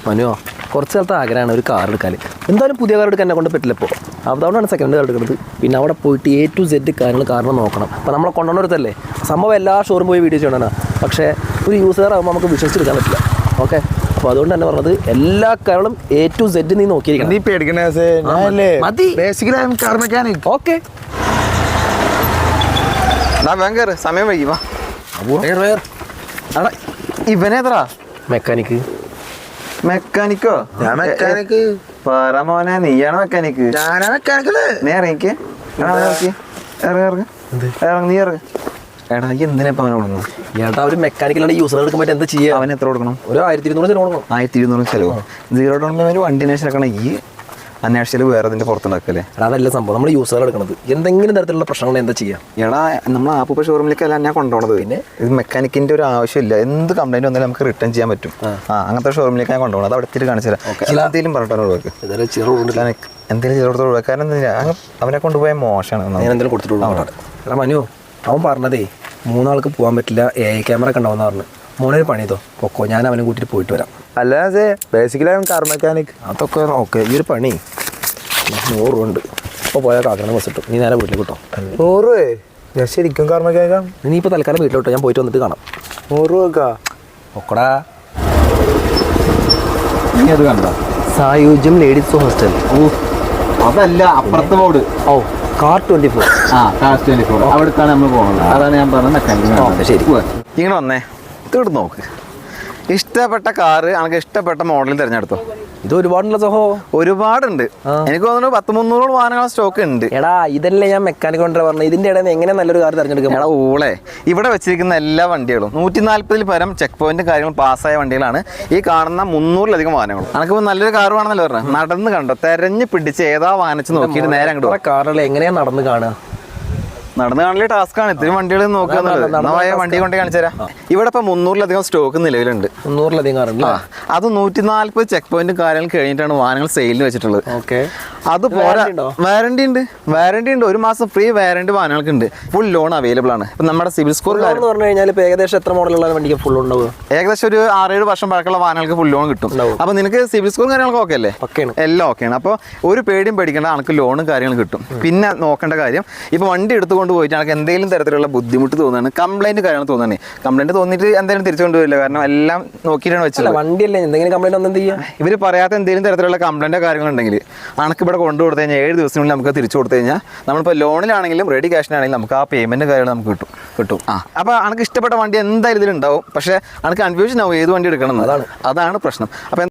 മനുവോ കുറച്ച് കാലത്ത് ആഗ്രഹമാണ് ഒരു കാർ എടുക്കാൻ. എന്തായാലും പുതിയ കാർ എടുക്കാൻ എന്നെ കൊണ്ട് പറ്റില്ല ഇപ്പോൾ. അതുകൊണ്ടാണ് സെക്കൻഡ് കാർ എടുക്കുന്നത്. പിന്നെ അവിടെ പോയിട്ട് A to Z കാര്യങ്ങൾ കാരണം നോക്കണം. അപ്പോൾ നമ്മളെ കൊണ്ടുവന്നൊരുത്തല്ലേ സംഭവം എല്ലാ ഷോറും പോയി വീഡിയോ ചെയ്യണമെന്നാണ്. പക്ഷേ ഒരു യൂസർ ആകുമ്പോൾ നമുക്ക് വിശ്വസിച്ചെടുക്കാൻ പറ്റില്ല. ഓക്കെ, അപ്പോൾ അതുകൊണ്ട് തന്നെ പറഞ്ഞത് എല്ലാ കാര്യങ്ങളും A to Z നീ നോക്കിയിരിക്കണം. നീ പേടിക്കണേ മതി. ഓക്കെ ഭയങ്കര സമയം വൈകി വാ. ഇവനേതറാ മെക്കാനിക്ക്? മെക്കാനിക്കോ? ഞാൻ മെക്കാനിക്ക്. പറ മോനെ, നീയാണ് മെക്കാനിക്ക്? ഞാനാ മെക്കാനിക്കല്. നീ ഇറങ്ങിക്ക്, നീ ഇറങ്ങ. എടാ ഈ എന്തിനാ ഇപ്പൊ അവനെ കൊടുക്കണം? ഏട്ടാ ഒരു മെക്കാനിക്കലാണ് യൂസർ എടുക്കാൻ പറ്റും. എന്താ ചെയ്യുക? അവൻ എത്ര കൊടുക്കണം? ഒരു 1200 കൊടുക്കണം. 1200 ചെലവ്. 0 ഡൗൺ പേയ്മെന്റ് വണ്ടി അന്വേഷിക്കണം. ഈ അന്വേഷിച്ചാൽ വേറെ അതിന്റെ പുറത്തുണ്ടാക്കല്ലേ? അതല്ല സംഭവം, നമ്മൾ യൂസർ എടുക്കുന്നത് എന്തെങ്കിലും തരത്തിലുള്ള പ്രശ്നങ്ങൾ എന്താ ചെയ്യുക? എടാ നമ്മൾ ആപ്പ് ഷോറൂമിലേക്കല്ല ഞാൻ കൊണ്ടുപോകണത്. പിന്നെ ഇത് മെക്കാനിക്കിന്റെ ഒരു ആവശ്യമില്ല. എന്ത് കംപ്ലൈന്റ് വന്നാലും നമുക്ക് റിട്ടേൺ ചെയ്യാൻ പറ്റും. അങ്ങനത്തെ ഷോറൂമിലേക്ക് ഞാൻ കൊണ്ടുപോകണം. അത് അവിടെ എത്തിയിട്ട് കാണിച്ചു തരാം. എന്തെങ്കിലും പറഞ്ഞിട്ട് ഒഴിവാക്ക്. എന്തെങ്കിലും ചെറുതോട് ഒഴിവാക്കുക. കാരണം എന്താ അവനെ കൊണ്ടുപോയ മോശമാണ്. ഞാൻ എന്തെങ്കിലും കൊടുത്തിട്ടുള്ളൂ. മനു അവൻ പറഞ്ഞതേ 3 ആൾക്ക് പോകാൻ പറ്റില്ല, AI ക്യാമറ ഒക്കെ ഉണ്ടാവുന്ന പറഞ്ഞു. മോനൊരു പണി ചെയ്തോ പൊക്കോ, ഞാൻ അവനെ കൂട്ടിയിട്ട് പോയിട്ട് വരാം. അല്ലാതെ ബേസിക്കലി കാർ മെക്കാനിക്. അതൊക്കെ ഓക്കെ. ഈ ഒരു പണി 100 രൂപ ഉണ്ട്. ഇപ്പോൾ പോയാൽ കാക്കണ ബസ് കിട്ടും. നീ നേരെ വീട്ടിൽ കിട്ടോ. 100 രൂപ? ഞാൻ ശരിക്കും കാർ മെക്കാനിക്കാം. നീ ഇപ്പോൾ തൽക്കാലം വീട്ടിലോട്ടോ, ഞാൻ പോയിട്ട് വന്നിട്ട് കാണാം. 100 രൂപ ഒക്കടാ. നീ അത് കണ്ടോ? സായുജ്യം ലേഡീസ് ഹോസ്റ്റൽ. അതല്ല, അപ്പുറത്തെ ബോർഡ്. ഓ, കാർ 24. കാർ 24 അവിടേക്കാണ് നമ്മൾ പോകുന്നത്. അതാണ് ഞാൻ പറഞ്ഞത് മെക്കാനിക്ക്. ശരി, ഇങ്ങനെ വന്നേ, ഇതോട്ട് നോക്ക്. ഇഷ്ടപ്പെട്ട കാറ് നമുക്ക് ഇഷ്ടപ്പെട്ട മോഡൽ തിരഞ്ഞെടുത്തോ. ഇത് ഒരുപാടുള്ള സഹോ. ഒരുപാടുണ്ട്. എനിക്ക് തോന്നുന്നു 100-300 വാഹനങ്ങൾ സ്റ്റോക്ക് ഉണ്ട്. എടാ ഇതല്ലേ ഞാൻ മെക്കാനിക് കൊണ്ടാ പറഞ്ഞത്. ഇതിന്റെ ഇടയിൽ നിന്ന് എങ്ങനെ നല്ലൊരു കാർ തിരഞ്ഞെടുക്കും? എടാ ഊളെ, ഇവിടെ വെച്ചിരിക്കുന്ന എല്ലാ വണ്ടികളും 140 പരം ചെക്ക് പോയിന്റ് കാര്യങ്ങൾ പാസ്സായ വണ്ടികളാണ്. ഈ കാണുന്ന 300-ലധികം വാഹനങ്ങളും. എനിക്കിപ്പോൾ നല്ലൊരു കാർ വേണമെന്നല്ലേ പറഞ്ഞത്. നടന്ന് കണ്ടോ, തെരഞ്ഞു പിടിച്ച് ഏതാ വാഹനിച്ച് നോക്കിയിട്ട് നേരെ അങ്ങോട്ട്. കാറുകൾ എങ്ങനെയാ നടന്ന് കാണുക? നടന്നു കാണലേ ടാസ്ക്കാണ്. ഇത്തിരി വണ്ടികൾ നോക്കുക. വണ്ടി കൊണ്ട് കാണിച്ചു തരാം. ഇവിടെ ഇപ്പൊ 300-ലധികം സ്റ്റോക്ക് നിലവിലുണ്ട്. 300-ലധികം കാറുണ്ട്. അത് 140 ചെക്ക് പോയിന്റ് കാര്യങ്ങൾ കഴിഞ്ഞിട്ടാണ് വാഹനങ്ങൾ സെയിലിന് വെച്ചിട്ടുള്ളത്. ഓക്കെ, അത് പോരാ, വാറണ്ടി ഉണ്ട്. 1 മാസം ഫ്രീ വാറണ്ടി വാഹനങ്ങൾക്ക് ഉണ്ട്. ഫുൾ ലോൺ അവൈലബിൾ ആണ്. ഇപ്പൊ നമ്മുടെ സിവിൽ സ്കോർ എന്ന് പറഞ്ഞു കഴിഞ്ഞാൽ ഏകദേശം എത്ര മോഡലുള്ള വണ്ടിക്ക് ഫുൾ ഉണ്ടാവുക? ഏകദേശം ഒരു 6-7 വർഷം പഴക്കമുള്ള വാഹനങ്ങൾക്ക് ഫുൾ ലോൺ കിട്ടും. അപ്പൊ നിനക്ക് സിവിൽ സ്കോർ കാര്യങ്ങളൊക്കെ ഓക്കെ അല്ലേ? എല്ലാം ഓക്കെയാണ്. അപ്പോൾ ഒരു പേടിയും പേടിക്കേണ്ട, നമുക്ക് ലോണും കാര്യങ്ങളും കിട്ടും. പിന്നെ നോക്കേണ്ട കാര്യം, ഇപ്പൊ വണ്ടി എടുത്തുകൊണ്ട് പോയിട്ട് നമുക്ക് എന്തെങ്കിലും തരത്തിലുള്ള ബുദ്ധിമുട്ട് തോന്നുകയാണ്, കംപ്ലൈന്റ് കാര്യങ്ങൾ തോന്നുകയാണ്. കംപ്ലൈന്റ് തോന്നിയിട്ട് എന്തായാലും തിരിച്ചു കൊണ്ടുവരില്ല. കാരണം എല്ലാം നോക്കിയിട്ടാണ് വെച്ചത്. വണ്ടിയല്ലേ, എന്തെങ്കിലും കംപ്ലൈന്റ് ഒന്നും എന്ത് ചെയ്യാം? ഇവർ പറയാത്ത എന്തെങ്കിലും തരത്തിലുള്ള കംപ്ലൈന്റോ കാര്യങ്ങളുണ്ടെങ്കിൽ നമുക്ക് ഇവിടെ കൊണ്ടുകൊടുത്തു കഴിഞ്ഞാൽ 7 ദിവസത്തിനുള്ളിൽ നമുക്ക് തിരിച്ചു കൊടുത്തു കഴിഞ്ഞാൽ നമ്മളിപ്പോൾ ലോണിലാണെങ്കിലും റെഡി ക്യാഷിനാണെങ്കിലും നമുക്ക് ആ പേയ്മെന്റ് കാര്യങ്ങൾ നമുക്ക് കിട്ടും. അപ്പോൾ എനിക്ക് ഇഷ്ടപ്പെട്ട വണ്ടി എന്തായാലും ഇതിലുണ്ടാവും. പക്ഷേ എനിക്ക് കൺഫ്യൂഷൻ ആവും ഏത് വണ്ടി എടുക്കണം എന്ന്. അതാണ് പ്രശ്നം. അപ്പോൾ